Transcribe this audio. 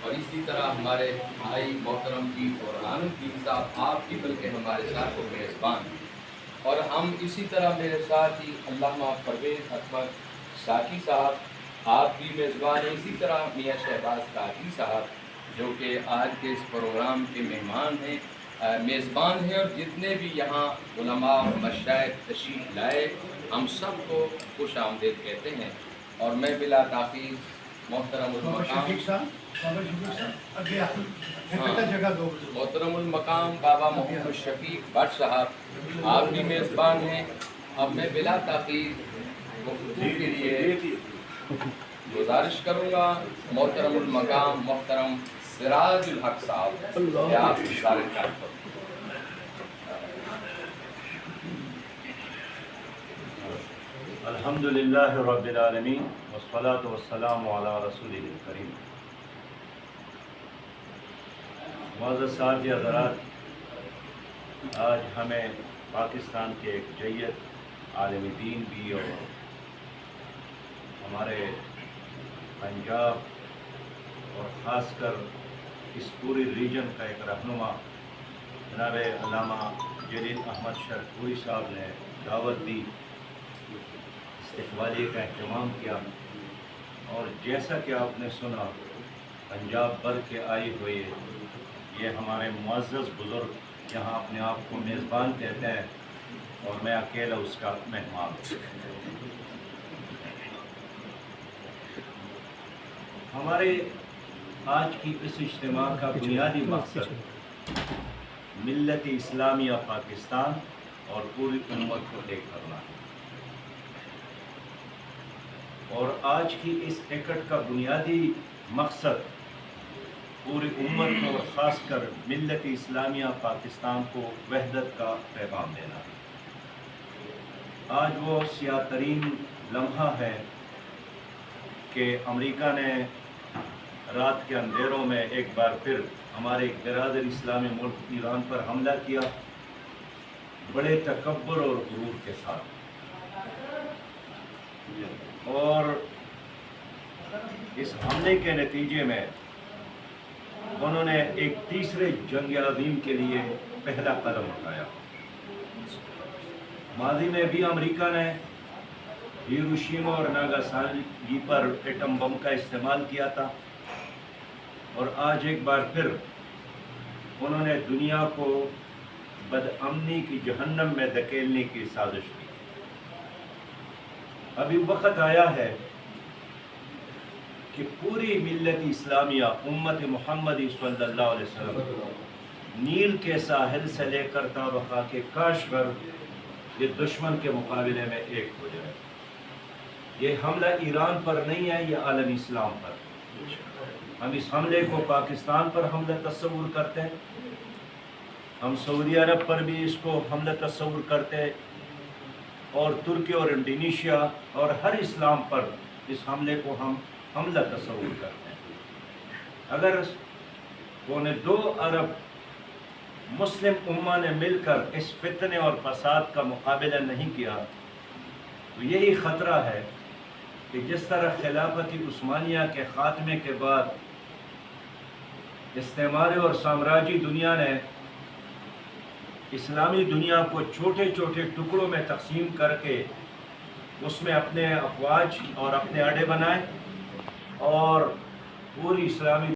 اور اسی طرح ہمارے بھائی محترم کی قرآن الدین صاحب آپ کی بلکہ ہمارے ساتھ کو میزبان ہیں، اور ہم اسی طرح میرے ساتھ ہی علامہ پرویز احمد ساقی صاحب آپ بھی میزبان ہیں، اسی طرح میاں شہباز قادری صاحب جو کہ آج کے اس پروگرام کے مہمان ہیں، میزبان ہیں، اور جتنے بھی یہاں علماء اور مشائخ تشریف لائے ہم سب کو خوش آمدید کہتے ہیں۔ اور میں بلا تاخیر محترم المقام محترم المقام بابا محمد شفیق بٹ صاحب آپ بھی میزبان ہیں۔ اب میں بلا تاخیر گفتگو کے لیے گزارش کروں گا محترم المقام محترم سراج الحق صاحب کہ آپ اشارت کریں۔ الحمدللہ رب العالمین والصلاة والسلام علی رسول الکریم۔ معزز صاحب حضرات، آج ہمیں پاکستان کے ایک جید عالم دین بھی اور ہمارے پنجاب اور خاص کر اس پوری ریجن کا ایک رہنما جناب علامہ جلیل احمد شرقپوری صاحب نے دعوت دی، استقبالیہ کا اہتمام کیا، اور جیسا کہ آپ نے سنا پنجاب بھر کے آئے ہوئے یہ ہمارے معزز بزرگ یہاں اپنے آپ کو میزبان کہتے ہیں اور میں اکیلا اس کا مہمان ہوں۔ ہمارے آج کی اس اجتماع کا بنیادی مقصد ملت اسلامیہ پاکستان اور پوری امت کو ایک کرنا ہے، اور آج کی اس اکٹ کا بنیادی مقصد پوری امت کو اور خاص کر ملت اسلامیہ پاکستان کو وحدت کا پیغام دینا ہے۔ آج وہ سیاہ ترین لمحہ ہے کہ امریکہ نے رات کے اندھیروں میں ایک بار پھر ہمارے برادر اسلامی ملک ایران پر حملہ کیا، بڑے تکبر اور غرور کے ساتھ، اور اس حملے کے نتیجے میں انہوں نے ایک تیسرے جنگ عظیم کے لیے پہلا قدم اٹھایا۔ ماضی میں بھی امریکہ نے ہیروشیما اور ناگاساکی پر ایٹم بم کا استعمال کیا تھا، اور آج ایک بار پھر انہوں نے دنیا کو بدامنی کی جہنم میں دھکیلنے کی سازش کی۔ ابھی وقت آیا ہے کہ پوری ملت اسلامیہ امت محمدی صلی اللہ علیہ وسلم نیل کے ساحل سے لے کر تا بقا کے کاشغر یہ دشمن کے مقابلے میں ایک ہو جائے۔ یہ حملہ ایران پر نہیں ہے، یہ عالم اسلام پر۔ ہم اس حملے کو پاکستان پر حملہ تصور کرتے ہیں، ہم سعودی عرب پر بھی اس کو حملہ تصور کرتے ہیں، اور ترکی اور انڈونیشیا اور ہر اسلام پر اس حملے کو ہم حملہ تصور کرتے ہیں۔ اگر پونے 2 ارب مسلم امہ نے مل کر اس فتنے اور فساد کا مقابلہ نہیں کیا تو یہی خطرہ ہے کہ جس طرح خلافت عثمانیہ کے خاتمے کے بعد استعماری اور سامراجی دنیا نے اسلامی دنیا کو چھوٹے چھوٹے ٹکڑوں میں تقسیم کر کے اس میں اپنے افواج اور اپنے اڈے بنائے، اور پوری اسلامی